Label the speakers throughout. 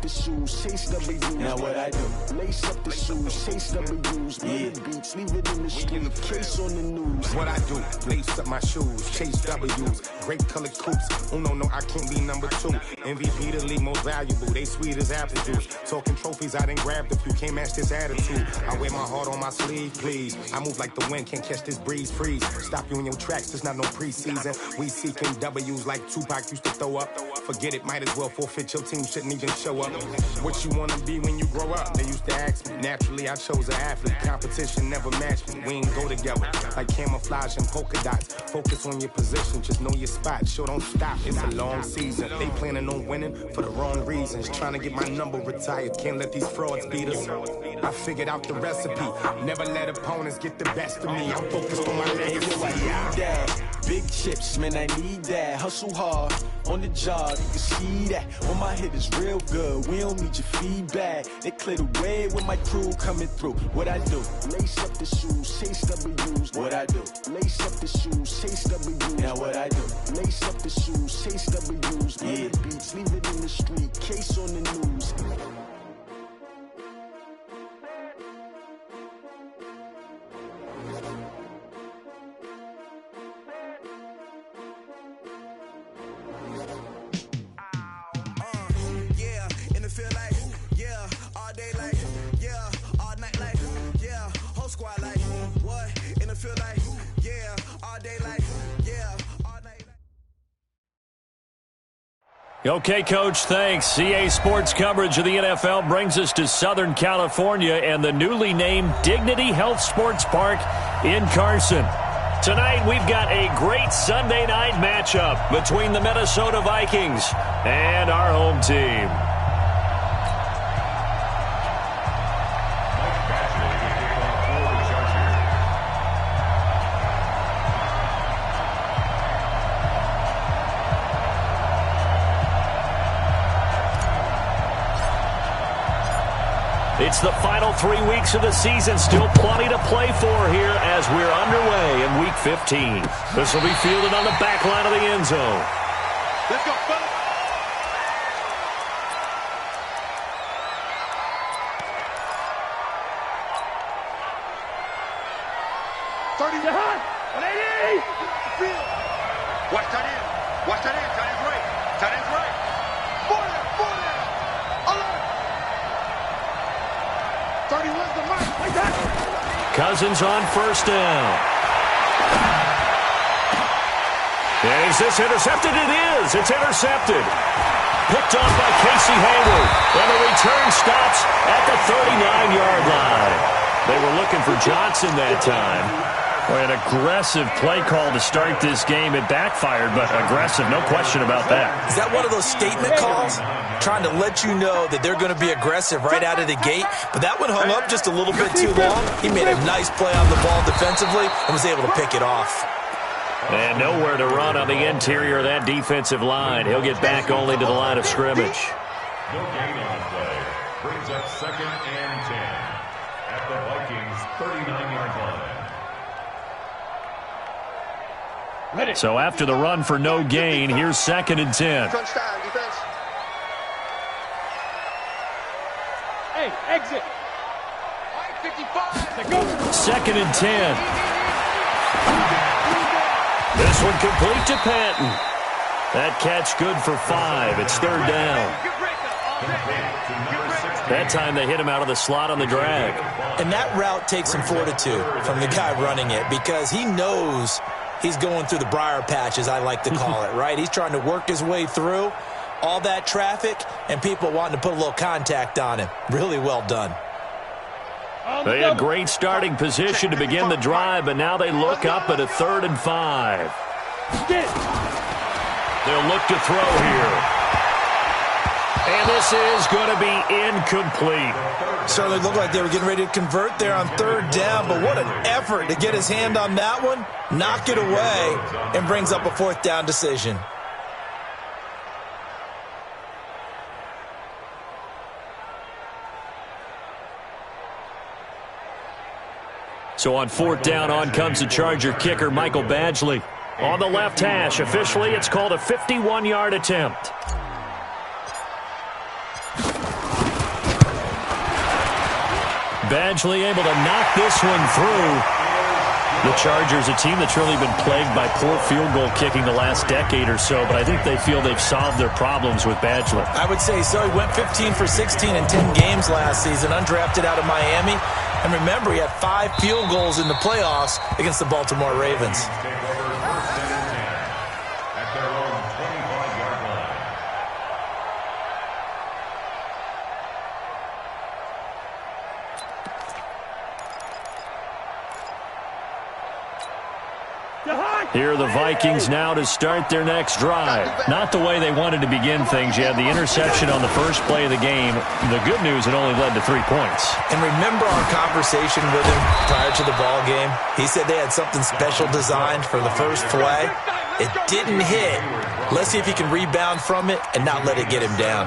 Speaker 1: the shoes, chase W's. Now what I do? Lace up the shoes, chase W's. Yeah. Beats, leave it in the street, case on the news.
Speaker 2: What I do? Lace up my shoes, chase W's. Great colored coops. Oh no, I can't be number 2. MVP the league most valuable. They sweet as apple juice. Talking trophies, I done grabbed a few. Can't match this attitude. I wear my heart on my sleeve, please. I move like the wind, can't catch this breeze. Freeze. Stop you in your tracks. There's not no preseason. We seeking W's like Tupac used to throw up. Forget it, might as well forfeit. Your team shouldn't even show up. What you wanna be when you grow up? They used to ask me. Naturally, I chose an athlete. Competition never matched me. We ain't go together like camouflage and polka dots. Focus on your position, just know your spot. Sure, don't stop. It's a long season. They planning on winning for the wrong reasons. Trying to get my number retired. Can't let these frauds beat us. I figured out the recipe. Never let opponents get the best of me. I'm focused on my legacy.
Speaker 1: Big chips, man, I need that. Hustle hard on the job, you can see that. When my hit is real good, we don't need your feedback. They clear the way when my crew coming through. What I do? Lace up the shoes, chase W's. What I do? Lace up the shoes, chase W's. Now what I do? Lace up the shoes, chase W's. Yeah. Beats, leave it in the street, case on the news.
Speaker 3: Okay, Coach, thanks. CA Sports coverage of the NFL brings us to Southern California and the newly named Dignity Health Sports Park in Carson. Tonight, we've got a great Sunday night matchup between the Minnesota Vikings and our home team. It's the final 3 weeks of the season. Still plenty to play for here as we're underway in Week 15. This will be fielded on the back line of the end zone.
Speaker 4: Let's go, fellas. Watch that in. Watch that in. Tight end's right. Tight end's right. 40. 31's the mark. Like that.
Speaker 3: Cousins on first down. Is this intercepted? It is. It's intercepted. Picked off by Casey Hayward. And the return stops at the 39-yard line. They were looking for Johnson that time. An aggressive play call to start this game. It backfired, but aggressive, no question about that.
Speaker 5: Is that one of those statement calls? Trying to let you know that they're going to be aggressive right out of the gate, but that one hung up just a little bit too long. He made a nice play on the ball defensively and was able to pick it off.
Speaker 3: And nowhere to run on the interior of that defensive line. He'll get back only to the line of scrimmage.
Speaker 6: No gain on the play. Brings up 2nd and 10 at the Vikings' 39-yard line.
Speaker 3: So after the run for no gain, here's 2nd and 10.
Speaker 4: Crunch time, defense.
Speaker 7: Hey, exit.
Speaker 4: 55.
Speaker 3: 2nd and 10. This one complete to Patton. That catch good for 5. It's 3rd down. That time they hit him out of the slot on the drag.
Speaker 5: And that route takes some fortitude from the guy running it because he knows he's going through the briar patch, as I like to call it, right? He's trying to work his way through all that traffic and people wanting to put a little contact on him. Really well done.
Speaker 3: They had great starting position to begin the drive, but now they look up at a 3rd and 5. They'll look to throw here. And this is going to be incomplete.
Speaker 5: Certainly looked like they were getting ready to convert there on 3rd down, but what an effort to get his hand on that one, knock it away, and brings up a 4th down decision.
Speaker 3: So on 4th down, on comes the Charger kicker, Michael Badgley. On the left hash, officially it's called a 51-yard attempt. Badgley able to knock this one through. The Chargers, a team that's really been plagued by poor field goal kicking the last decade or so, but I think they feel they've solved their problems with Badgley.
Speaker 5: I would say so. He went 15 for 16 in 10 games last season, undrafted out of Miami. And remember, he had 5 field goals in the playoffs against the Baltimore Ravens.
Speaker 3: Here are the Vikings now to start their next drive. Not the way they wanted to begin things. You had the interception on the first play of the game. The good news, it only led to 3 points.
Speaker 5: And remember our conversation with him prior to the ball game? He said they had something special designed for the first play. It didn't hit. Let's see if he can rebound from it and not let it get him down.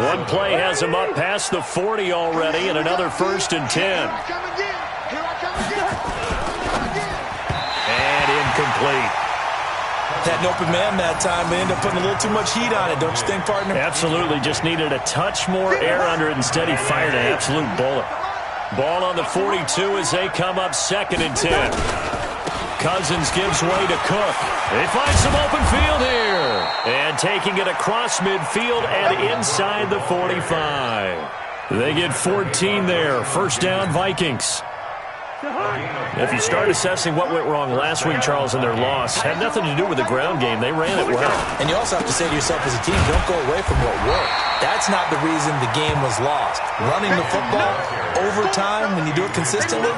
Speaker 3: One play has him up past the 40 already, and another 1st and 10. And incomplete.
Speaker 5: Had an open man that time. They ended up putting a little too much heat on it, don't you think, partner?
Speaker 3: Absolutely. Just needed a touch more air under it. Instead, he fired an absolute bullet. Ball on the 42 as they come up 2nd and 10. Cousins gives way to Cook. They find some open field here. And taking it across midfield and inside the 45. They get 14 there. 1st down, Vikings. If you start assessing what went wrong last week, Charles, in their loss, had nothing to do with the ground game. They ran it well.
Speaker 5: And you also have to say to yourself as a team, don't go away from what worked. That's not the reason the game was lost. Running the football over time, when you do it consistently,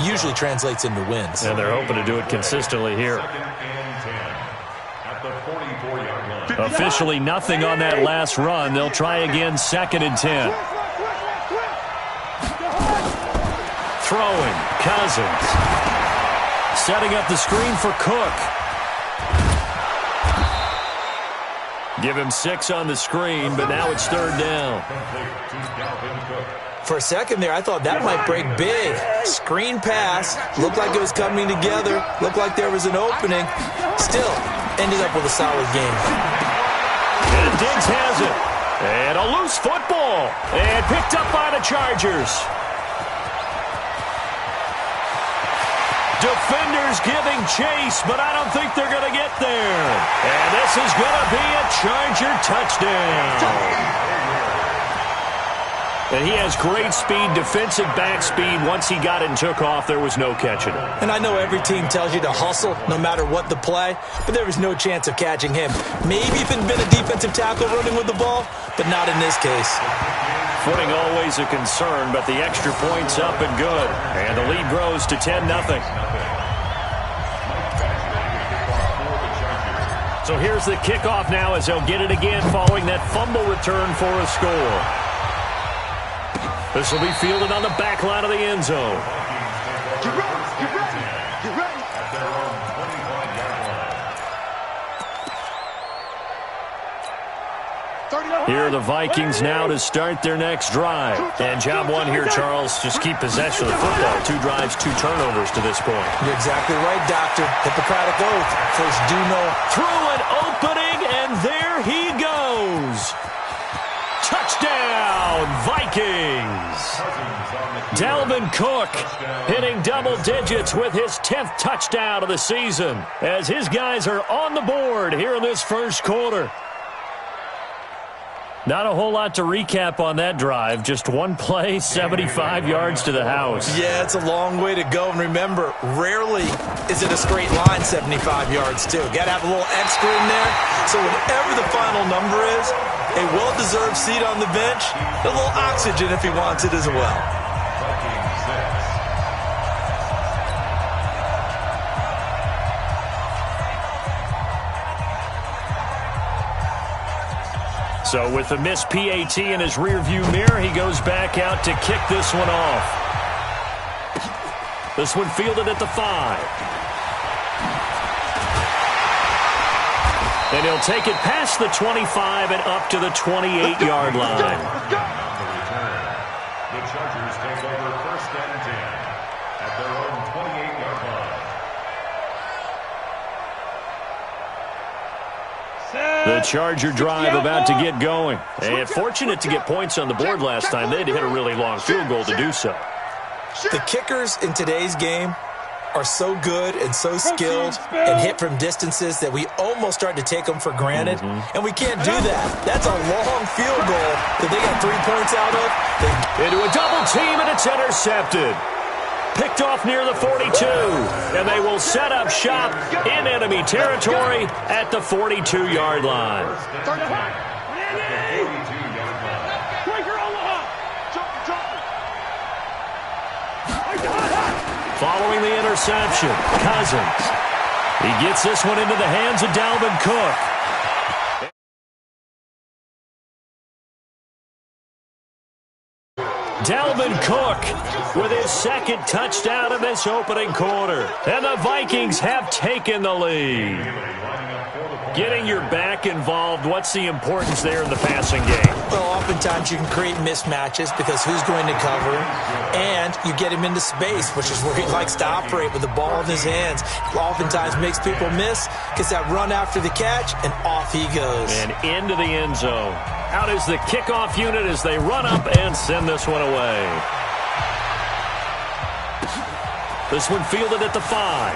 Speaker 5: usually translates into wins.
Speaker 3: And they're hoping to do it consistently here. Officially nothing on that last run. They'll try again 2nd and 10. Throwing, Cousins. Setting up the screen for Cook. Give him 6 on the screen, but now it's 3rd down.
Speaker 5: For a second there, I thought that might break big. Screen pass. Looked like it was coming together. Looked like there was an opening. Still, ended up with a solid game.
Speaker 3: And Diggs has it. And a loose football. And picked up by the Chargers. Defenders giving chase, but I don't think they're going to get there. And this is going to be a Charger touchdown. And he has great speed, defensive back speed. Once he got it and took off, there was no catching him.
Speaker 5: And I know every team tells you to hustle no matter what the play, but there was no chance of catching him. Maybe if it had been a defensive tackle running with the ball, but not in this case.
Speaker 3: Footing always a concern, but the extra point's up and good. And the lead grows to 10-0. So here's the kickoff now as they'll get it again following that fumble return for a score. This will be fielded on the back line of the end zone. Here are the Vikings now to start their next drive. And job one here, Charles, just keep possession of the football. 2 drives, 2 turnovers to this point.
Speaker 5: You're exactly right, Doctor. Hippocratic oath. First do no.
Speaker 3: Through an opening, and there he goes. Touchdown, Vikings. Dalvin Cook hitting double digits with his 10th touchdown of the season as his guys are on the board here in this first quarter. Not a whole lot to recap on that drive. Just one play, 75 yards to the house.
Speaker 5: Yeah, it's a long way to go. And remember, rarely is it a straight line 75 yards, too. Got to have a little extra in there. So whatever the final number is, a well-deserved seat on the bench, a little oxygen if he wants it as well.
Speaker 3: So with the missed PAT in his rearview mirror, he goes back out to kick this one off. This one fielded at the 5. And he'll take it past the 25 and up to the 28-yard line.
Speaker 6: The Chargers take over 1st and 10 at their own 28-yard line.
Speaker 3: The Charger drive about to get going. And fortunate to get points on the board last time. They had to hit a really long field goal to do so.
Speaker 5: The kickers in today's game are so good and so skilled and hit from distances that we almost start to take them for granted. And we can't do that. That's a long field goal that they got 3 points out of.
Speaker 3: Into a double team, and it's intercepted. Picked off near the 42. And they will set up shop in enemy territory at the 42-yard line. Following the interception, Cousins. He gets this one into the hands of Dalvin Cook. Dalvin Cook with his second touchdown in this opening quarter. And the Vikings have taken the lead. Getting your back involved, what's the importance there in the passing game?
Speaker 5: Well, oftentimes you can create mismatches because who's going to cover, and you get him into space, which is where he likes to operate with the ball in his hands. Oftentimes makes people miss, gets that run after the catch, and off he goes.
Speaker 3: And into the end zone. Out is the kickoff unit as they run up and send this one away. This one fielded at the 5.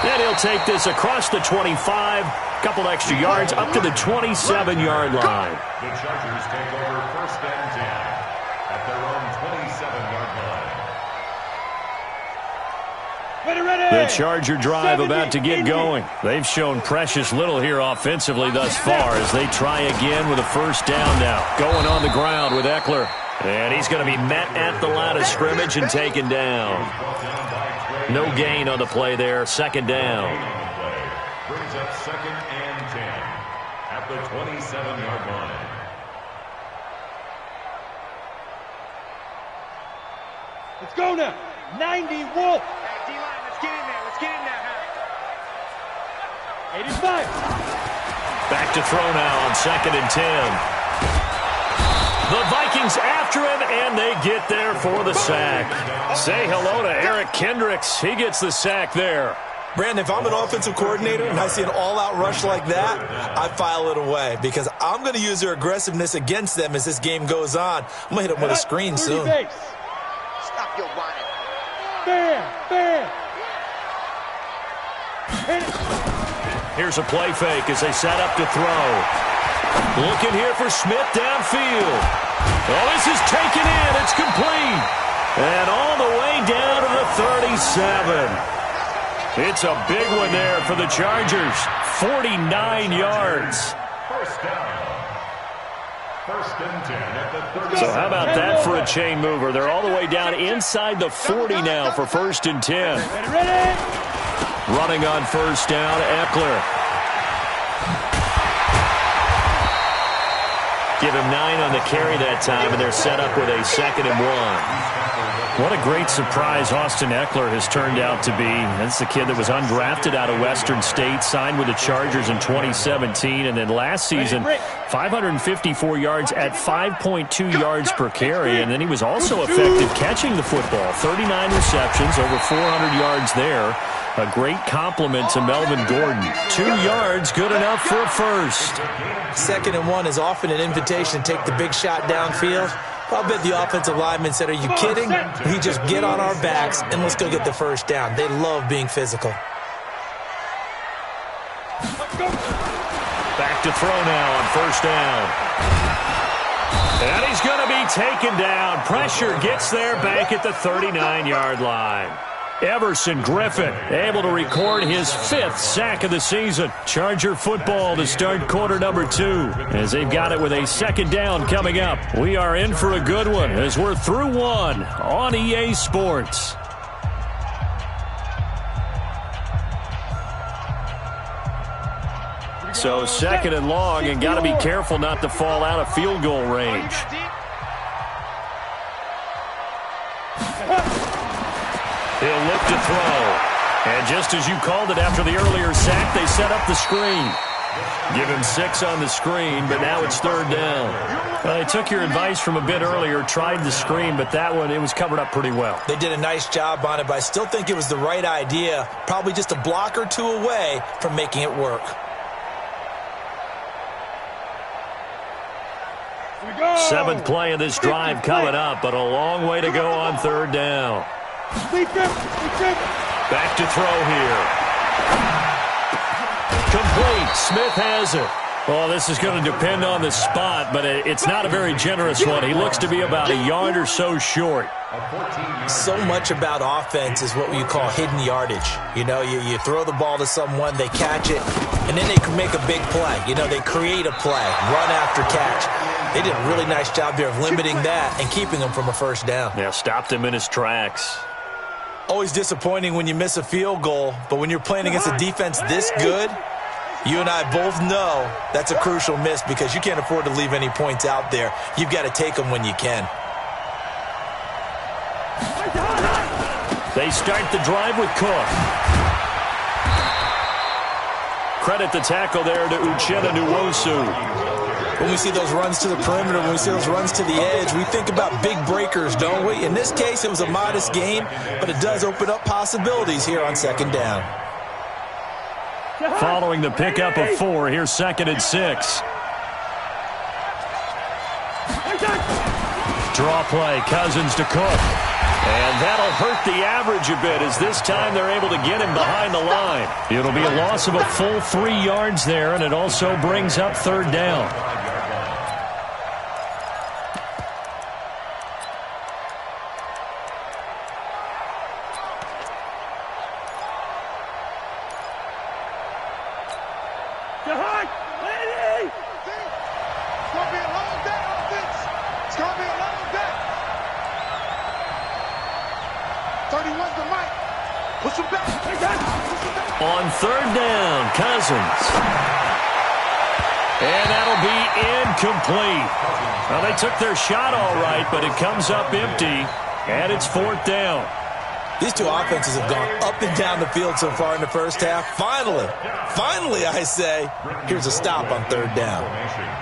Speaker 3: And he'll take this across the 25, couple extra yards, up to the 27-yard line.
Speaker 6: The Chargers take over 1st and 10 at their own 27-yard line.
Speaker 3: The Charger drive about to get going. They've shown precious little here offensively thus far as they try again with a first down now. Going on the ground with Eckler. And he's going to be met at the line of scrimmage and taken down. No gain on the play there. Second down.
Speaker 6: Brings up 2nd and 10 at the 27-yard line.
Speaker 7: Let's go now. 90 Wolf.
Speaker 4: D-line, let's get in there. Let's get in there.
Speaker 7: 85.
Speaker 3: Back to throw now on 2nd and 10. The Vikings after him, and they get there for the sack. Say hello to Eric Kendricks. He gets the sack there.
Speaker 5: Brandon, if I'm an offensive coordinator and I see an all-out rush like that, I file it away because I'm going to use their aggressiveness against them as this game goes on. I'm going to hit them with a screen soon.
Speaker 4: Stop your whining.
Speaker 7: Bam! Hit it.
Speaker 3: Here's a play fake as they set up to throw. Looking here for Smith downfield. Oh, this is taken in. It's complete. And all the way down to the 37. It's a big one there for the Chargers. 49 yards.
Speaker 6: First down. 1st and 10 at the 37.
Speaker 3: So how about that for a chain mover? They're all the way down inside the 40 now for 1st and 10.
Speaker 7: Ready.
Speaker 3: Running on first down, Eckler. Give him 9 on the carry that time, and they're set up with a 2nd and 1. What a great surprise Austin Eckler has turned out to be. That's the kid that was undrafted out of Western State, signed with the Chargers in 2017, and then last season, 554 yards at 5.2 yards per carry, and then he was also effective catching the football. 39 receptions, over 400 yards there. A great compliment to Melvin Gordon. 2 yards, good enough for a first.
Speaker 5: 2nd and 1 is often an invitation to take the big shot downfield. I'll bet the offensive lineman said, are you kidding? He just get on our backs and let's go get the first down. They love being physical.
Speaker 3: Back to throw now on first down. And he's going to be taken down. Pressure gets there back at the 39-yard line. Everson Griffin able to record his 5th sack of the season. Charger football to start quarter number 2 as they've got it with a 2nd down coming up. We are in for a good one as we're through 1 on EA Sports. So 2nd and long, and got to be careful not to fall out of field goal range. He'll look to throw. And just as you called it after the earlier sack, they set up the screen. Give him 6 on the screen, but now it's third down. Well, they took your advice from a bit earlier, tried the screen, but that one, it was covered up pretty well.
Speaker 5: They did a nice job on it, but I still think it was the right idea. Probably just a block or two away from making it work.
Speaker 3: Seventh play of this drive coming up, but a long way to go on third down. Back to throw here. Complete. Smith has it. Well, this is going to depend on the spot, but it's not a very generous one. He looks to be about a yard or so short.
Speaker 5: So much about offense is what you call hidden yardage. You know, you throw the ball to someone, they catch it, and then they can make a big play. You know, they create a play, run after catch. They did a really nice job there of limiting that and keeping him from a first down.
Speaker 3: Yeah, stopped him in his tracks.
Speaker 5: Always disappointing when you miss a field goal, but when you're playing against a defense this good, you and I both know that's a crucial miss because you can't afford to leave any points out there. You've got to take them when you can.
Speaker 3: They start the drive with Cook. Credit the tackle there to Uchenna Nwosu.
Speaker 5: When we see those runs to the perimeter, when we see those runs to the edge, we think about big breakers, don't we? In this case, it was a modest gain, but it does open up possibilities here on second down.
Speaker 3: Following the pickup of 4, here's 2nd and 6. Draw play, Cousins to Cook. And that'll hurt the average a bit as this time they're able to get him behind the line. It'll be a loss of a full 3 yards there, and it also brings up third down. On third down, Cousins. And that'll be incomplete. Well, they took their shot all right, but it comes up empty, and it's 4th down.
Speaker 5: These two offenses have gone up and down the field so far in the first half. Finally, I say, here's a stop on third down.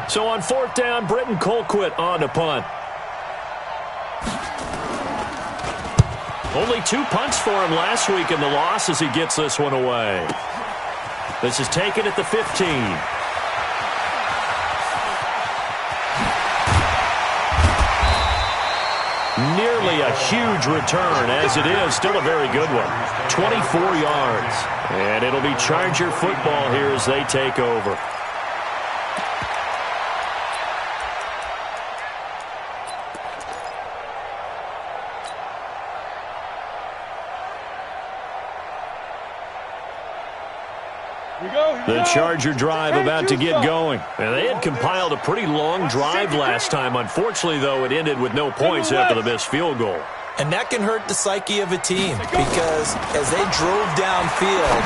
Speaker 3: So on 4th down, Britton Colquitt on to punt. Only 2 punts for him last week in the loss as he gets this one away. This is taken at the 15. Nearly a huge return, as it is still a very good one. 24 yards. And it'll be Charger football here as they take over. The Charger drive about to get going. And they had compiled a pretty long drive last time. Unfortunately, though, it ended with no points after the missed field goal.
Speaker 5: And that can hurt the psyche of a team because as they drove downfield,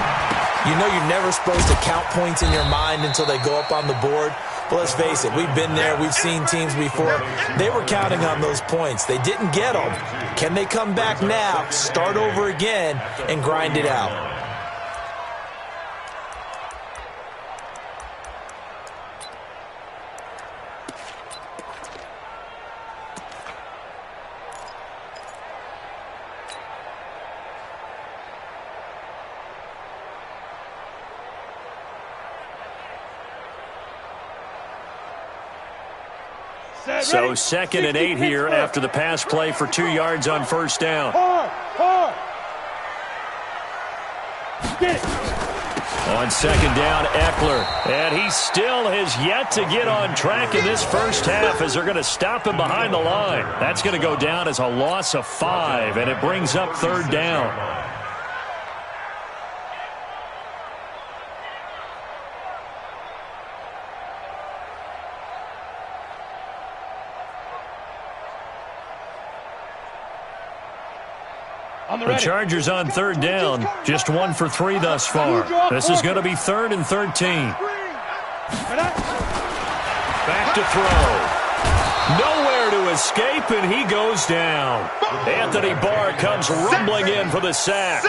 Speaker 5: you know you're never supposed to count points in your mind until they go up on the board. But let's face it, we've been there. We've seen teams before. They were counting on those points. They didn't get them. Can they come back now, start over again, and grind it out?
Speaker 3: So 2nd and 8 here after the pass play for 2 yards on first down. On second down, Eckler. And he still has yet to get on track in this first half as they're going to stop him behind the line. That's going to go down as a loss of 5, and it brings up third down. The Chargers on third down, just 1 for 3 thus far. This is going to be 3rd and 13. Back to throw. Nowhere to escape, and he goes down. Anthony Barr comes rumbling in for the sack.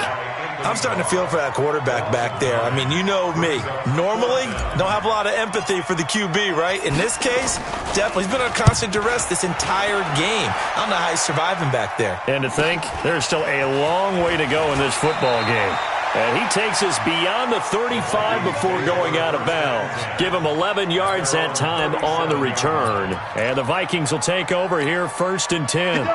Speaker 5: I'm starting to feel for that quarterback back there. I mean, you know me. Normally, don't have a lot of empathy for the QB, right? In this case, definitely. He's been under constant duress this entire game. I don't know how he's surviving back there.
Speaker 3: And to think, there's still a long way to go in this football game. And he takes us beyond the 35 before going out of bounds. Give him 11 yards that time on the return. And the Vikings will take over here 1st and 10.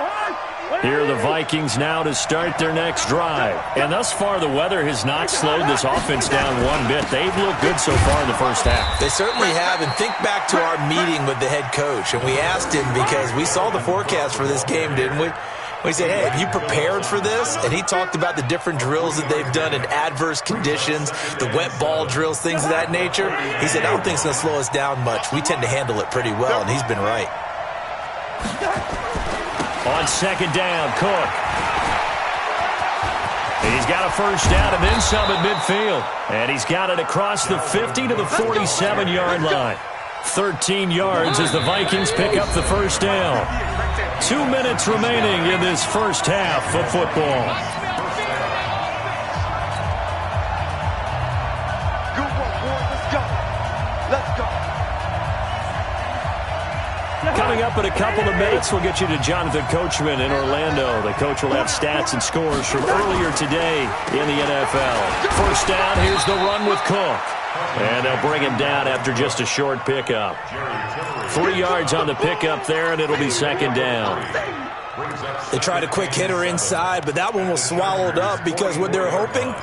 Speaker 3: Here are the Vikings now to start their next drive. And thus far, the weather has not slowed this offense down one bit. They've looked good so far in the first half.
Speaker 5: They certainly have. And think back to our meeting with the head coach. And we asked him because we saw the forecast for this game, didn't we? We said, hey, have you prepared for this? And he talked about the different drills that they've done in adverse conditions, the wet ball drills, things of that nature. He said, I don't think it's going to slow us down much. We tend to handle it pretty well, and he's been right.
Speaker 3: On 2nd down, Cook. He's got a first down and then some at midfield. And he's got it across the 50 to the 47-yard line. 13 yards as the Vikings pick up the first down. 2 minutes remaining in this first half of football.
Speaker 7: Good work, boys. Let's go. Let's go.
Speaker 3: Coming up in a couple of minutes, we'll get you to Jonathan Coachman in Orlando. The coach will have stats and scores from earlier today in the NFL. First down, here's the run with Cook. And they'll bring him down after just a short pickup. 3 yards on the pickup there, and it'll be 2nd down.
Speaker 5: They tried a quick hitter inside, but that one was swallowed up because what they're hoping,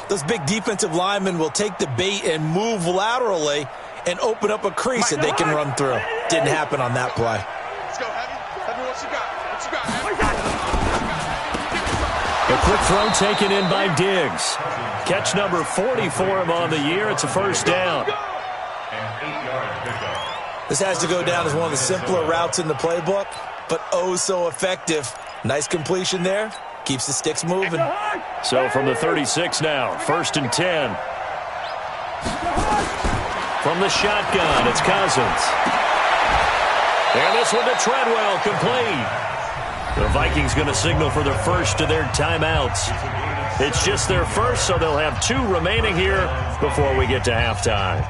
Speaker 5: those big defensive linemen will take the bait and move laterally and open up a crease that they can run through. Didn't happen on that play.
Speaker 4: Let's go, Heavy. Heavy, what you got? What you got,
Speaker 3: A quick throw taken in by Diggs. Catch number 40 for him on the year. It's a first down.
Speaker 5: This has to go down as one of the simpler routes in the playbook, but oh so effective. Nice completion there. Keeps the sticks moving.
Speaker 3: So from the 36 now, 1st and 10. From the shotgun, it's Cousins. And this one to Treadwell, complete. The Vikings going to signal for their first of their timeouts. It's just their first, so they'll have 2 remaining here before we get to halftime.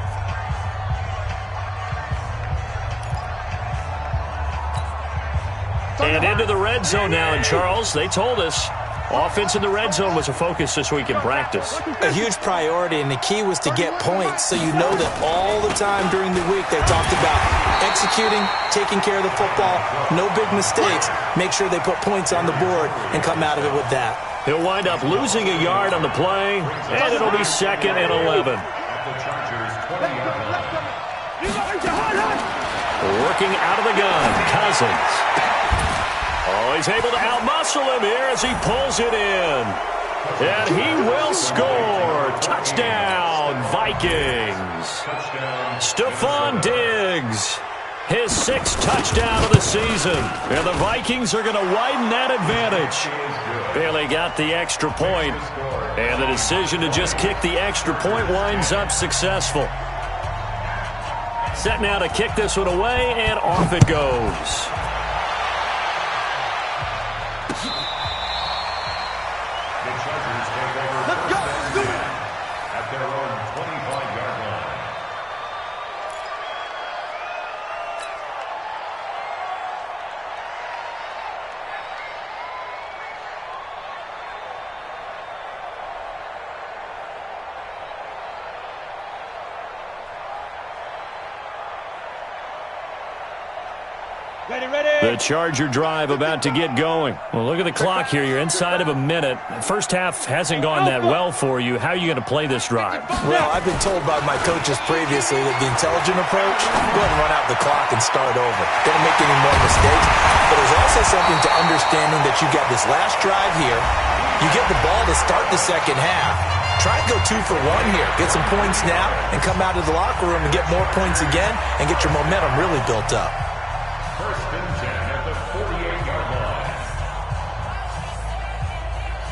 Speaker 3: And into the red zone now, and Charles, they told us offense in the red zone was a focus this week in practice.
Speaker 5: A huge priority, and the key was to get points, so you know that all the time during the week they talked about executing, taking care of the football, no big mistakes, make sure they put points on the board and come out of it with that.
Speaker 3: He'll wind up losing a yard on the play, and it'll be 2nd and 11. Working out of the gun, Cousins. Oh, he's able to outmuscle him here as he pulls it in. And he will score. Touchdown, Vikings. Stephon Diggs, his 6th touchdown of the season. And the Vikings are going to widen that advantage. Bailey got the extra point, and the decision to just kick the extra point winds up successful. Set now to kick this one away, and off it goes. The Charger drive about to get going. Well, look at the clock here. You're inside of a minute. First half hasn't gone that well for you. How are you going to play this drive?
Speaker 5: Well, I've been told by my coaches previously that the intelligent approach, go ahead and run out the clock and start over. Don't make any more mistakes. But there's also something to understanding that you got this last drive here. You get the ball to start the second half. Try and go 2 for 1 here. Get some points now and come out of the locker room and get more points again and get your momentum really built up.
Speaker 6: First and 10 at the 48-yard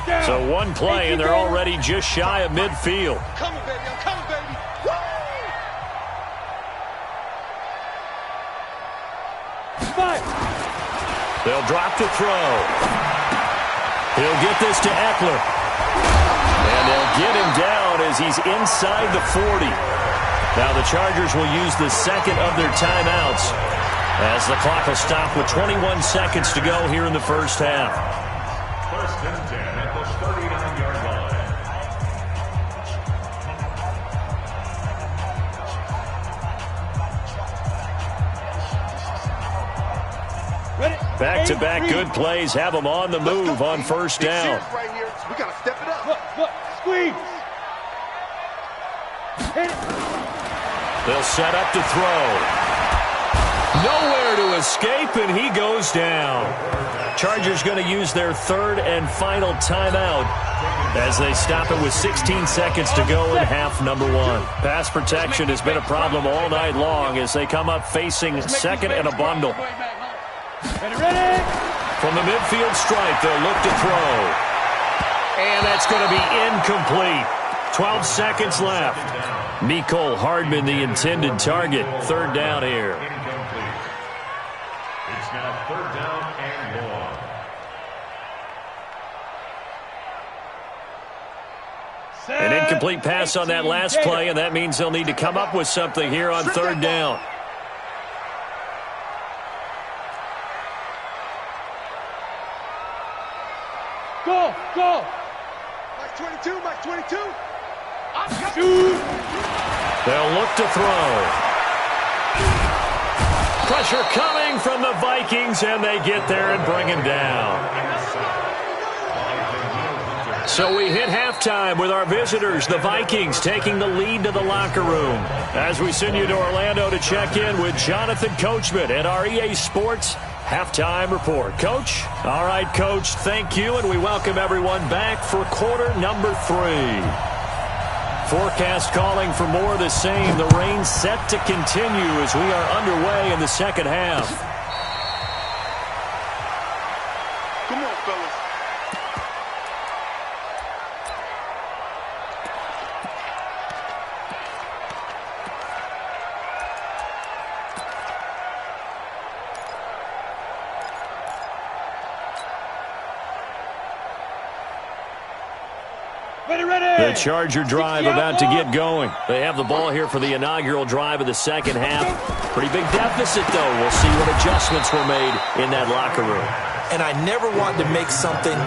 Speaker 6: line.
Speaker 3: So one play, and they're already just shy of midfield.
Speaker 4: I'm coming, baby. I'm coming, baby. Woo!
Speaker 3: They'll drop to throw. He'll get this to Eckler. And they'll get him down as he's inside the 40. Now the Chargers will use the second of their timeouts as the clock will stop with 21 seconds to go here in the first half.
Speaker 6: First and 10 at the 39-yard
Speaker 7: Ready?
Speaker 3: Back-to-back good plays have them on the move on first down.
Speaker 4: Right here. We got to step it up.
Speaker 7: Look, squeeze. Hit it.
Speaker 3: They'll set up to throw. Nowhere to escape, and he goes down. Chargers going to use their third and final timeout as they stop it with 16 seconds to go in half number one. Pass protection has been a problem all night long as they come up facing second and a bundle.
Speaker 7: Ready?
Speaker 3: From the midfield stripe, they'll look to throw. And that's going to be incomplete. 12 seconds left. Mecole Hardman, the intended target. Third down here.
Speaker 6: Incomplete. It's now third down and long.
Speaker 3: An incomplete pass on that last play, and that means they'll need to come up with something here on third down.
Speaker 7: Go.
Speaker 4: Mike 22, Mike 22.
Speaker 7: Shoot.
Speaker 3: They'll look to throw. Pressure coming from the Vikings, and they get there and bring him down. So we hit halftime with our visitors, the Vikings, taking the lead to the locker room. As we send you to Orlando to check in with Jonathan Coachman at our EA Sports Halftime Report. Coach? All right, Coach, thank you, and we welcome everyone back for quarter number 3. Forecast calling for more of the same. The rain set to continue as we are underway in the second half.
Speaker 4: Come on, fellas.
Speaker 3: The Charger drive about to get going. They have the ball here for the inaugural drive of the second half. Pretty big deficit, though. We'll see what adjustments were made in that locker room.
Speaker 5: And I never want to make something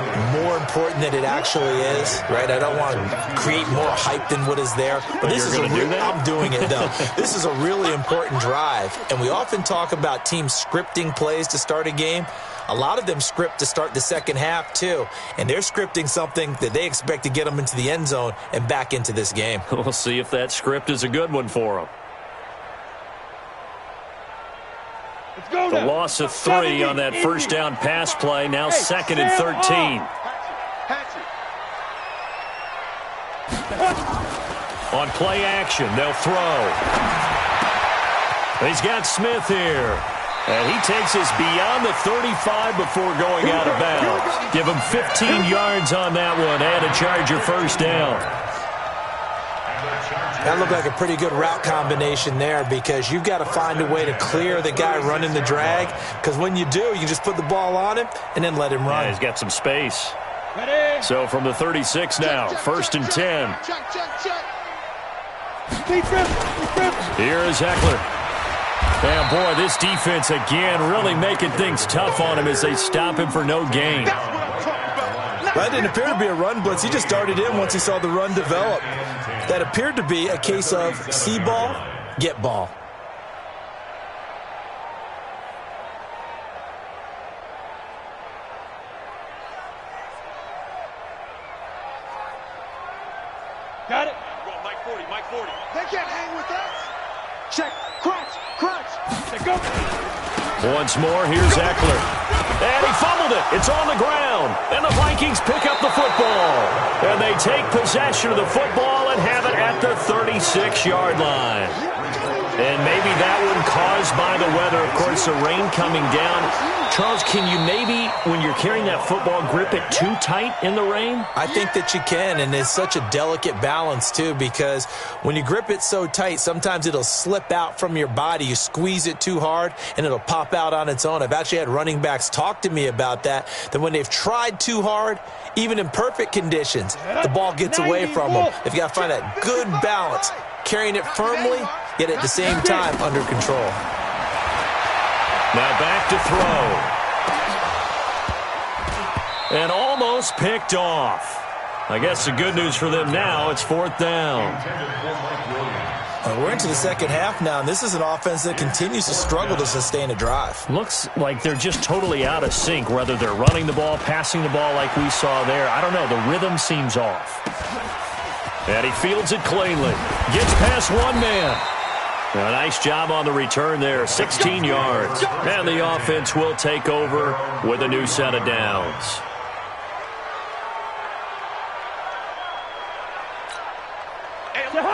Speaker 5: more important than it actually is, right? I don't want to create more hype than what is there. But this is I'm doing it, though. This is a really important drive. And we often talk about teams scripting plays to start a game. A lot of them script to start the second half, too. And they're scripting something that they expect to get them into the end zone and back into this game.
Speaker 3: We'll see if that script is a good one for them. The loss of 3 on that first down pass play. Now second and 13. On play action, they'll throw. He's got Smith here. And he takes us beyond the 35 before going out of bounds. Give him 15 yards on that one and a Charger first down.
Speaker 5: That looked like a pretty good route combination there because you've got to find a way to clear the guy running the drag, because when you do, you just put the ball on him and then let him run.
Speaker 3: Yeah, he's got some space. So from the 36 now, first and 10. Here is Eckler. And, boy, this defense, again, really making things tough on him as they stop him for no gain.
Speaker 5: That didn't appear to be a run blitz. He just darted in once he saw the run develop. That appeared to be a case of see ball, get ball.
Speaker 7: Got it.
Speaker 4: Mike 40, Mike 40. They can't hang with us. Check. Crunch.
Speaker 7: Go.
Speaker 3: Once more, here's Eckler. And he fumbled it. It's on the ground. And the Vikings pick up the football. And they take possession of the football and have it at the 36-yard line. And maybe that one caused caused by the weather. Of course, the rain coming down. Charles, can you maybe, when you're carrying that football, grip it too tight in the rain?
Speaker 5: I think that you can, and it's such a delicate balance, too, because when you grip it so tight, sometimes it'll slip out from your body. You squeeze it too hard, and it'll pop out on its own. I've actually had running backs talk to me about that when they've tried too hard, even in perfect conditions, the ball gets away from them. They've got to find that good balance, carrying it firmly, yet at the same time under control.
Speaker 3: Now back to throw. And almost picked off. I guess the good news for them now, it's 4th down.
Speaker 5: We're into the second half now, and this is an offense that continues to struggle to sustain a drive.
Speaker 3: Looks like they're just totally out of sync, whether they're running the ball, passing the ball like we saw there. I don't know. The rhythm seems off. And he fields it cleanly. Gets past one man. A nice job on the return there, 16 yards. And the offense will take over with a new set of downs.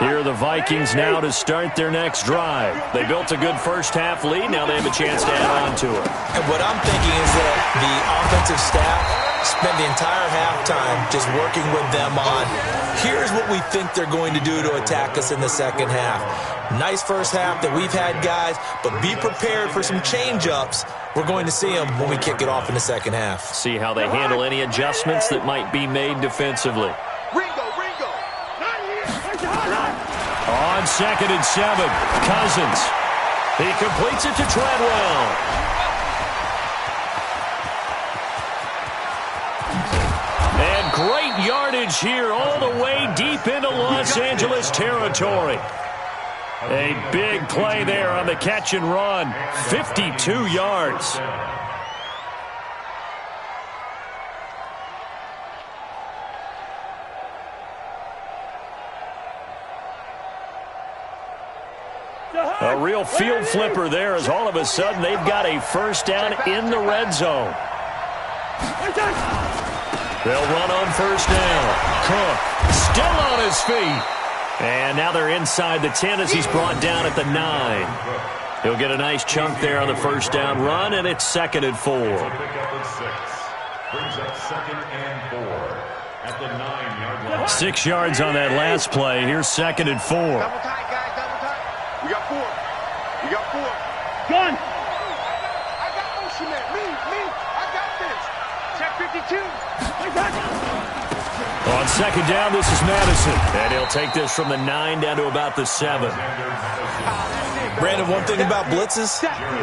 Speaker 3: Here are the Vikings now to start their next drive. They built a good first-half lead. Now they have a chance to add on to it.
Speaker 5: And what I'm thinking is that the offensive staff spent the entire halftime just working with them on, here's what we think they're going to do to attack us in the second half. Nice first half that we've had, guys, but be prepared for some change-ups. We're going to see them when we kick it off in the second half.
Speaker 3: See how they handle any adjustments that might be made defensively. On 2nd and 7, Cousins. He completes it to Treadwell. And great yardage here all the way deep into Los Angeles territory. A big play there on the catch and run. 52 yards. A real field flipper there as all of a sudden they've got a first down in the red zone. They'll run on first down. Cook still on his feet. And now they're inside the 10 as he's brought down at the 9. He'll get a nice chunk there on the first down run, and it's 2nd and 4.
Speaker 6: Brings up 2nd and 4 at the 9-yard line.
Speaker 3: 6 yards on that last play. Here's 2nd and 4.
Speaker 4: Double tight, guys, double tight. We got 4. We got 4.
Speaker 7: Gun.
Speaker 4: I got motion man. Me. I got this. Check 52.
Speaker 3: On 2nd down, this is Madison. And he'll take this from the 9 down to about the 7.
Speaker 5: Brandon, one thing about blitzes,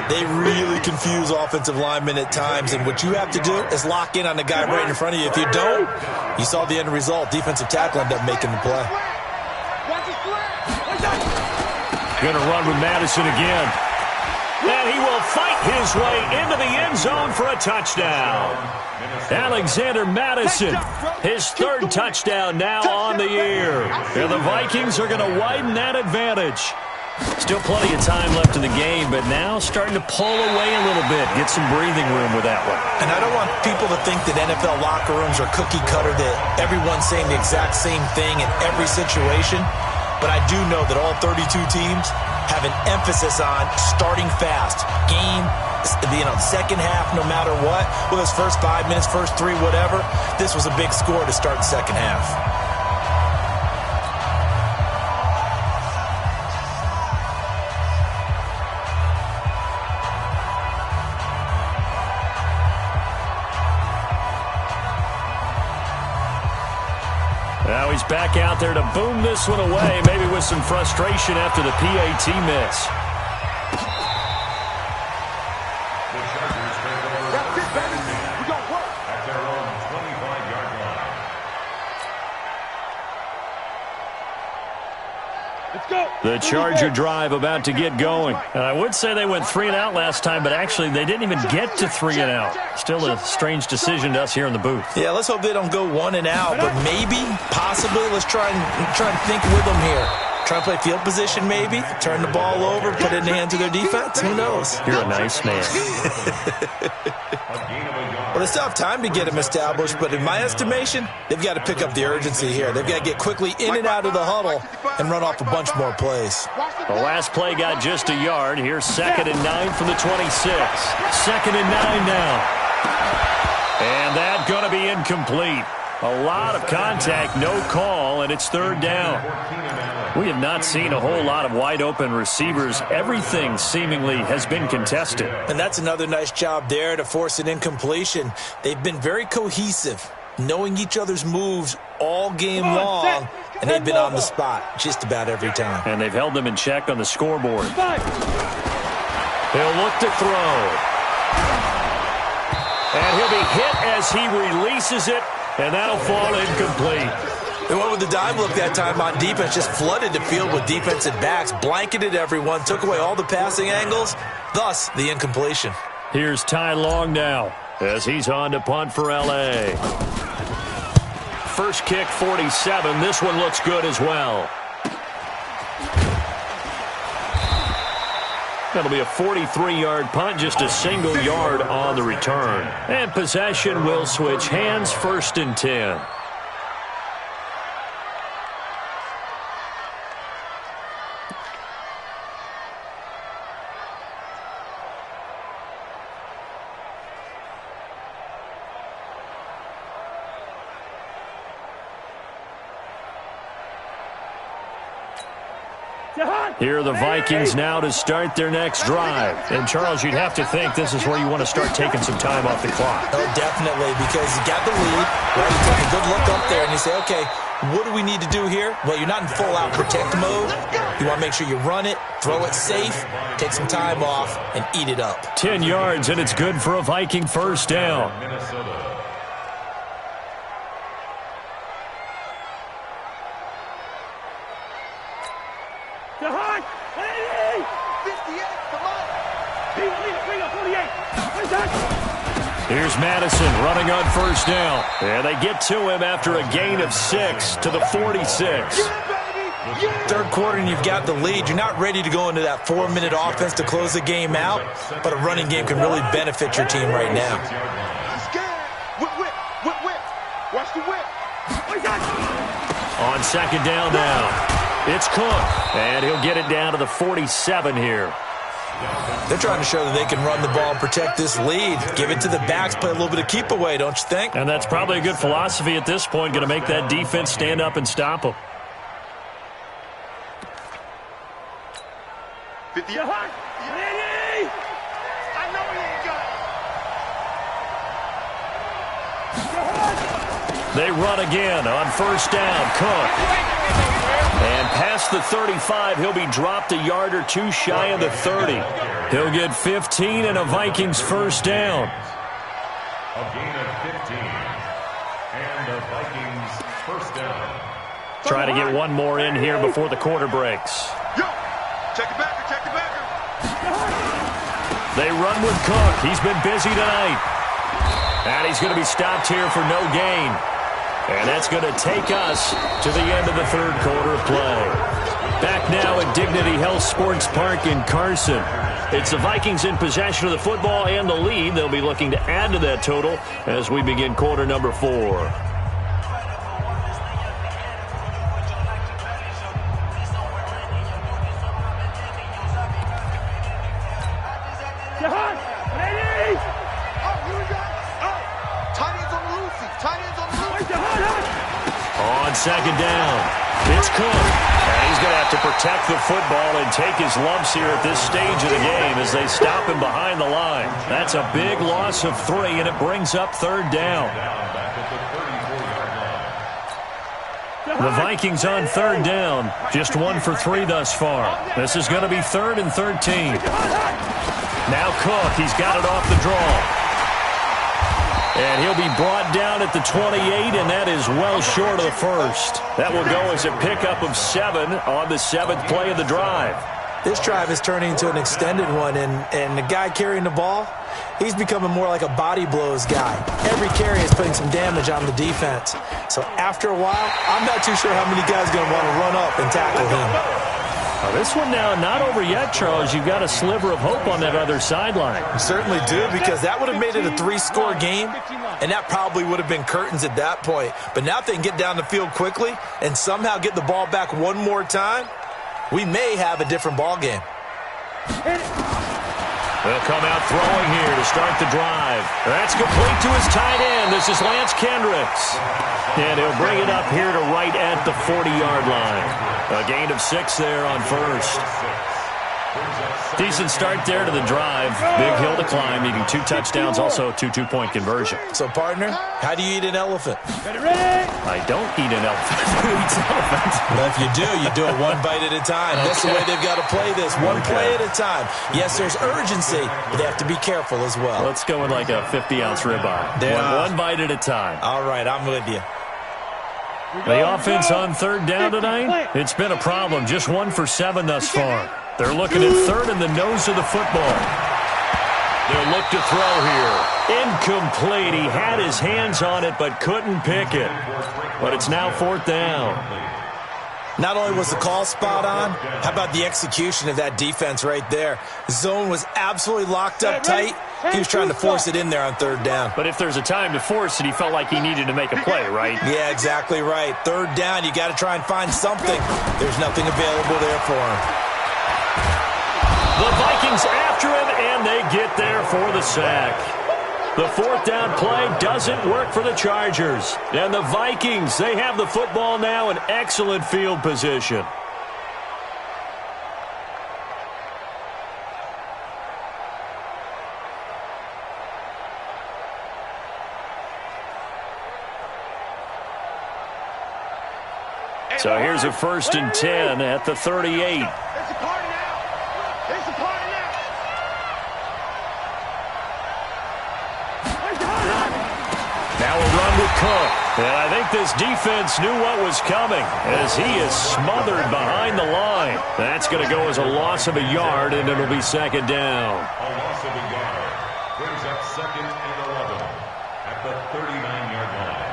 Speaker 5: they really confuse offensive linemen at times, and what you have to do is lock in on the guy right in front of you. If you don't, you saw the end result. Defensive tackle ended up making the play.
Speaker 3: Going to run with Madison again. And he will fight his way into the end zone for a touchdown. Alexander Madison, his 3rd touchdown now on the year. And the Vikings are going to widen that advantage. Still plenty of time left in the game, but now starting to pull away a little bit, get some breathing room with that one.
Speaker 5: And I don't want people to think that NFL locker rooms are cookie cutter, that everyone's saying the exact same thing in every situation. But I do know that all 32 teams have an emphasis on starting fast. Game, second half, no matter what. Whether it's first 5 minutes, first 3, whatever. This was a big score to start the second half.
Speaker 3: Now he's back out there to boom this one away, maybe with some frustration after the PAT miss.
Speaker 4: That's it, baby. We gon' work.
Speaker 6: At their own 25-yard line.
Speaker 7: Let's go.
Speaker 3: The Charger drive about to get going. And I would say they went 3 and out last time, but actually they didn't even get to 3 and out. Still a strange decision to us here in the booth.
Speaker 5: Yeah, let's hope they don't go 1 and out, but maybe, possibly, let's try and think with them here. Try and play field position maybe, turn the ball over, put it in the hands of their defense. Who knows?
Speaker 3: You're a nice man.
Speaker 5: Well, they still have time to get him established, but in my estimation, they've got to pick up the urgency here. They've got to get quickly in and out of the huddle and run off a bunch more plays.
Speaker 3: The last play got just a yard. Here's 2nd and 9 from the 26. 2nd and 9 now. And that's going to be incomplete. A lot of contact, no call, and it's 3rd down. We have not seen a whole lot of wide-open receivers. Everything seemingly has been contested.
Speaker 5: And that's another nice job there to force an incompletion. They've been very cohesive, knowing each other's moves all game long, and they've been on the spot just about every time.
Speaker 3: And they've held them in check on the scoreboard. He'll look to throw. And he'll be hit as he releases it. And that'll fall incomplete.
Speaker 5: They went with the dime look that time on defense, just flooded the field with defensive backs, blanketed everyone, took away all the passing angles, thus the incompletion.
Speaker 3: Here's Ty Long now as he's on to punt for L.A. First kick, 47. This one looks good as well. That'll be a 43-yard punt, just a single yard on the return. And possession will switch hands, 1st and 10. Here are the Vikings now to start their next drive. And, Charles, you'd have to think this is where you want to start taking some time off the clock.
Speaker 5: Oh, definitely, because you got the lead, right? You take a good look up there, and you say, okay, what do we need to do here? Well, you're not in full-out protect mode. You want to make sure you run it, throw it safe, take some time off, and eat it up.
Speaker 3: 10 yards, and it's good for a Viking 1st down. Here's Madison running on 1st down. And they get to him after a gain of 6 to the 46.
Speaker 5: 3rd quarter and you've got the lead. You're not ready to go into that 4-minute offense to close the game out, but a running game can really benefit your team right now.
Speaker 4: Watch the whip.
Speaker 3: On 2nd down now, it's Cook. And he'll get it down to the 47 here.
Speaker 5: They're trying to show that they can run the ball and protect this lead. Give it to the backs, play a little bit of keep away, don't you think?
Speaker 3: And that's probably a good philosophy at this point, going to make that defense stand up and stop them.
Speaker 4: 50. I know he ain't got it.
Speaker 3: They run again on 1st down. Cook. And past the 35, he'll be dropped a yard or 2 shy of the 30. He'll get 15 and a Vikings 1st down.
Speaker 6: A gain of 15. And the Vikings 1st down.
Speaker 3: Try to get one more in here before the quarter breaks.
Speaker 4: Yo, check it backer, check it backer.
Speaker 3: They run with Cook. He's been busy tonight. And he's going to be stopped here for no gain. And that's going to take us to the end of the 3rd quarter play. Back now at Dignity Health Sports Park in Carson. It's the Vikings in possession of the football and the lead. They'll be looking to add to that total as we begin quarter number 4. On 2nd down, it's Cook. And he's going to have to protect the football and take his lumps here at this stage of the game as they stop him behind the line. That's a big loss of 3, and it brings up 3rd down. The Vikings on 3rd down, just 1 for 3 thus far. This is going to be 3rd and 13. Now Cook, he's got it off the draw. And he'll be brought down at the 28, and that is well short of the 1st. That will go as a pickup of 7 on the 7th play of the drive.
Speaker 5: This drive is turning into an extended one, and the guy carrying the ball, he's becoming more like a body blows guy. Every carry is putting some damage on the defense. So after a while, I'm not too sure how many guys are going to want to run up and tackle him.
Speaker 3: This one now not over yet, Charles. You've got a sliver of hope on that other sideline.
Speaker 5: You certainly do, because that would have made it a 3-score game, and that probably would have been curtains at that point. But now if they can get down the field quickly and somehow get the ball back one more time, we may have a different ball game.
Speaker 3: They'll come out throwing here to start the drive. That's complete to his tight end. This is Lance Kendricks. And he'll bring it up here to right at the 40-yard line. A gain of 6 there on first. Decent start there to the drive. Big hill to climb, needing 2 touchdowns, also a 2-2-point conversion.
Speaker 5: So, partner, how do you eat an elephant?
Speaker 3: I don't eat an elephant. Who eats elephants?
Speaker 5: Well, if you do it one bite at a time. That's the way they've got to play this, one play at a time. Yes, there's urgency, but they have to be careful as well.
Speaker 3: Let's go with like a 50-ounce ribeye. One bite at a time.
Speaker 5: All right, I'm with you.
Speaker 3: The offense on third down tonight, it's been a problem. Just 1 for 7 thus far. They're looking at third in the nose of the football. They'll look to throw here. Incomplete. He had his hands on it but couldn't pick it. But it's now 4th down.
Speaker 5: Not only was the call spot on, how about the execution of that defense right there? The zone was absolutely locked up tight. He was trying to force it in there on third down.
Speaker 3: But if there's a time to force it, he felt like he needed to make a play, right?
Speaker 5: Yeah, exactly right. Third down, you got to try and find something. There's nothing available there for him.
Speaker 3: The Vikings after him, and they get there for the sack. The 4th down play doesn't work for the Chargers. And the Vikings, they have the football now in excellent field position. So here's a 1st and 10 at the 38. Now a run with Cook. And I think this defense knew what was coming as he is smothered behind the line. That's going to go as a loss of a yard, and it'll be 2nd down.
Speaker 6: A loss of a yard brings up 2nd and 11 at the 39-yard line.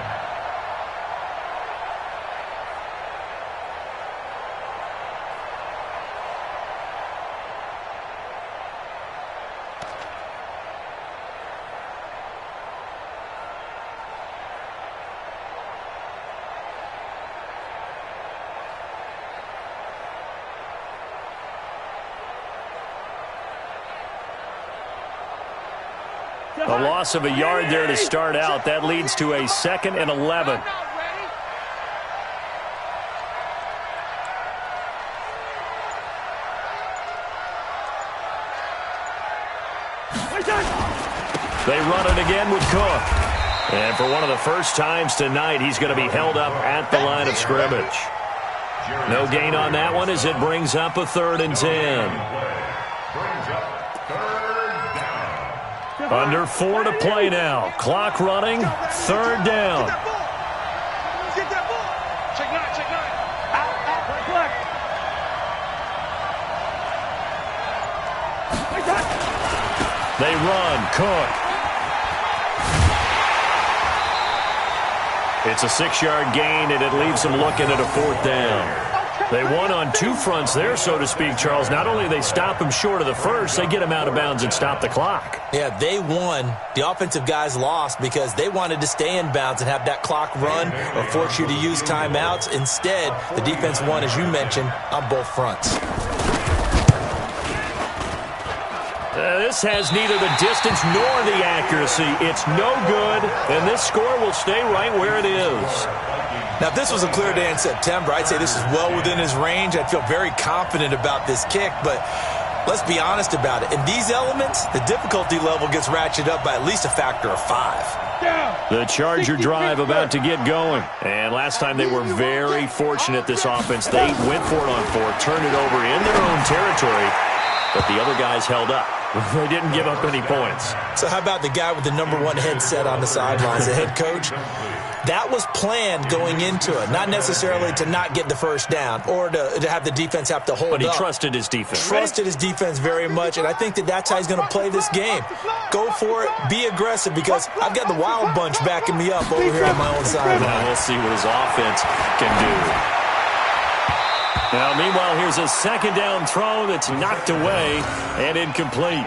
Speaker 3: A loss of a yard there to start out. That leads to a 2nd and 11. They run it again with Cook. And for one of the first times tonight, he's going to be held up at the line of scrimmage. No gain on that one as it brings up a 3rd and 10. Under 4 to play now. Clock running. 3rd down.
Speaker 4: Get that ball. Check 9, check 9. Out,
Speaker 3: They run. Cook. It's a 6-yard gain, and it leaves them looking at a 4th down. They won on 2 fronts there, so to speak, Charles. Not only they stop him short of the first, they get him out of bounds and stop the clock.
Speaker 5: Yeah, they won. The offensive guys lost because they wanted to stay in bounds and have that clock run or force you to use timeouts. Instead, the defense won, as you mentioned, on both fronts.
Speaker 3: This has neither the distance nor the accuracy. It's no good, and this score will stay right where it is.
Speaker 5: Now, if this was a clear day in September, I'd say this is well within his range. I'd feel very confident about this kick, but let's be honest about it. In these elements, the difficulty level gets ratcheted up by at least a factor of 5.
Speaker 3: The Charger drive about to get going. And last time they were very fortunate, this offense. They went for it on 4, turned it over in their own territory, but the other guys held up. They didn't give up any points.
Speaker 5: So how about the guy with the #1 headset on the sidelines, the head coach? That was planned going into it, not necessarily to not get the first down or to have the defense have to hold up.
Speaker 3: But he trusted his defense.
Speaker 5: Trusted his defense very much, and I think that's how he's going to play this game. Go for it, be aggressive, because I've got the wild bunch backing me up over here on my own sideline.
Speaker 3: We'll see what his offense can do. Now, meanwhile, here's a second down throw that's knocked away and incomplete.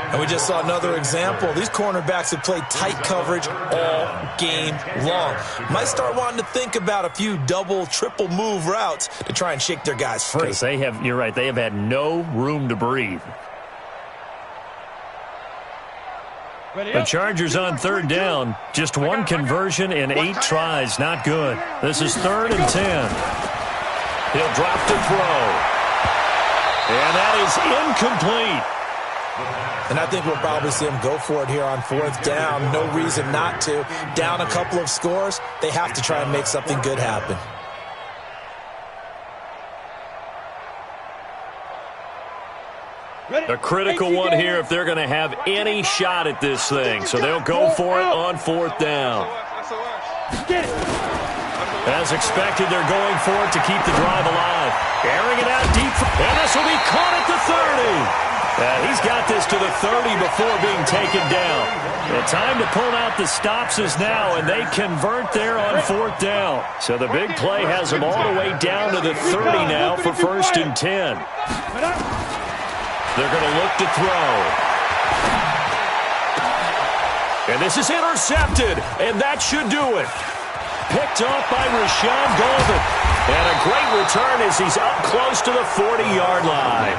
Speaker 5: And we just saw another example. These cornerbacks have played tight coverage all game long. Might start wanting to think about a few double, triple move routes to try and shake their guys free.
Speaker 3: Because you're right, they have had no room to breathe. The Chargers on third down. Just one conversion in 8 tries. Not good. This is 3rd and 10. He'll drop to throw. And that is incomplete.
Speaker 5: And I think we'll probably see him go for it here on 4th down. No reason not to. Down a couple of scores, they have to try and make something good happen.
Speaker 3: A critical one here if they're going to have any shot at this thing. So they'll go for it on 4th down. As expected, they're going for it to keep the drive alive. Airing it out deep. And this will be caught at the 30. He's got this to the 30 before being taken down. The time to pull out the stops is now, and they convert there on 4th down. So the big play has them all the way down to the 30 now for 1st and 10. They're going to look to throw. And this is intercepted, and that should do it. Picked off by Rashawn Golden. And a great return as he's up close to the 40-yard line.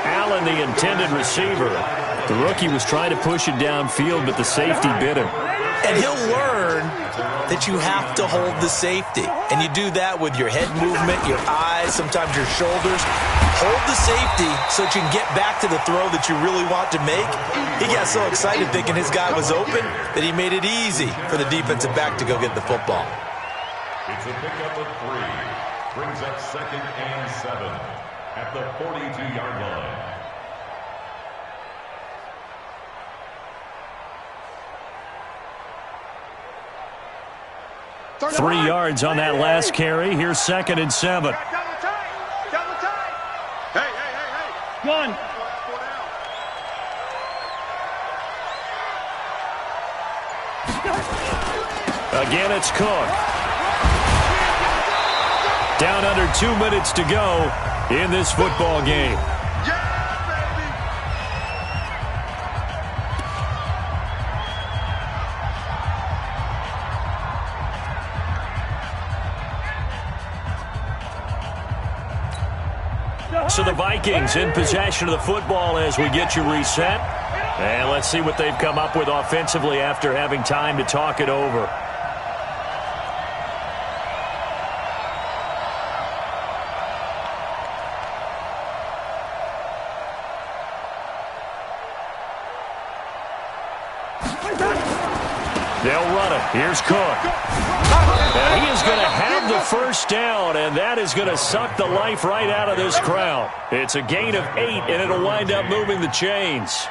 Speaker 3: Allen, the intended receiver. The rookie was trying to push it downfield, but the safety bit him.
Speaker 5: And he'll learn that you have to hold the safety. And you do that with your head movement, your eyes, sometimes your shoulders. Hold the safety so that you can get back to the throw that you really want to make. He got so excited thinking his guy was open that he made it easy for the defensive back to go get the football.
Speaker 6: It's a pickup of 3. Brings up 2nd and 7 at the 42-yard line.
Speaker 3: Three yards on that last carry. Here's 2nd and 7.
Speaker 7: One.
Speaker 3: Again, it's Cook. Down under 2 minutes to go in this football game. So the Vikings in possession of the football as we get you reset. And let's see what they've come up with offensively after having time to talk it over. They'll run it. Here's Cook. And he is going to have the first down, and that is going to suck the life right out of this crowd. It's a gain of 8, and it'll wind up moving the chains.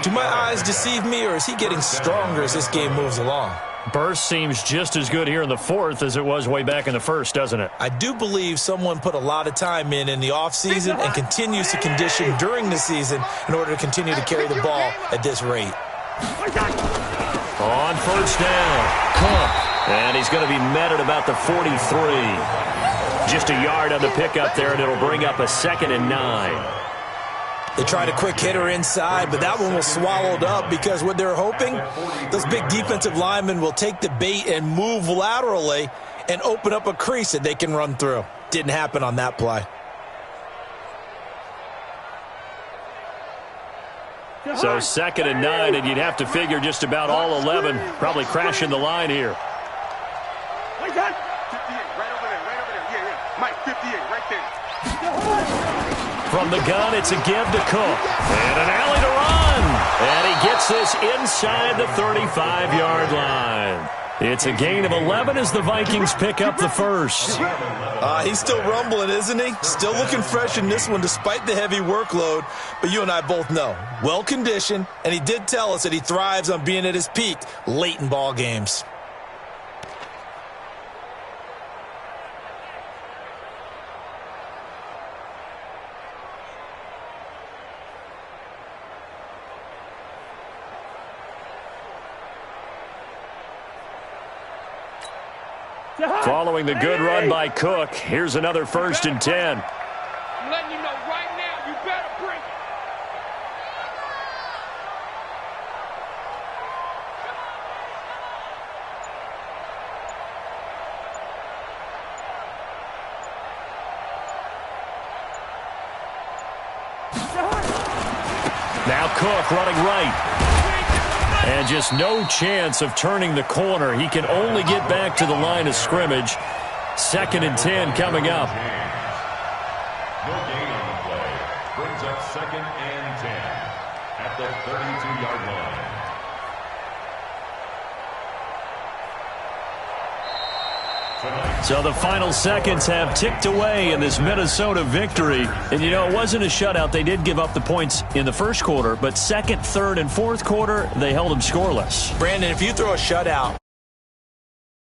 Speaker 5: Do my eyes deceive me, or is he getting stronger as this game moves along?
Speaker 3: Burst seems just as good here in the 4th as it was way back in the 1st, doesn't it?
Speaker 5: I do believe someone put a lot of time in the offseason and continues to condition during the season in order to continue to carry the ball at this rate.
Speaker 3: On 1st down, Cook. And he's going to be met at about the 43. Just a yard on the pickup there, and it'll bring up a 2nd and 9.
Speaker 5: They tried a quick hitter inside, but that one was swallowed up because what they're hoping, those big defensive linemen will take the bait and move laterally and open up a crease that they can run through. Didn't happen on that play.
Speaker 3: So 2nd and 9, and you'd have to figure just about all 11 probably crashing the line here.
Speaker 4: 58, right over there. Yeah. Mike, 58, right there.
Speaker 3: From the gun, it's a give to Cook. And an alley to run. And he gets this inside the 35-yard line. It's a gain of 11 as the Vikings pick up the first.
Speaker 5: He's still rumbling, isn't he? Still looking fresh in this one despite the heavy workload. But you and I both know, well-conditioned, and he did tell us that he thrives on being at his peak late in ball games.
Speaker 3: Following the good run by Cook, here's another 1st and 10.
Speaker 4: I'm letting you know right now, you better bring it.
Speaker 3: Now Cook running right. And just no chance of turning the corner. He can only get back to the line of scrimmage. 2nd and 10 coming up.
Speaker 6: No gain on the play. Brings up 2nd and 10 at the 32-yard line.
Speaker 3: So the final seconds have ticked away in this Minnesota victory. And, you know, it wasn't a shutout. They did give up the points in the first quarter, but 2nd, 3rd, and 4th quarter, they held them scoreless.
Speaker 5: Brandon, if you throw a shutout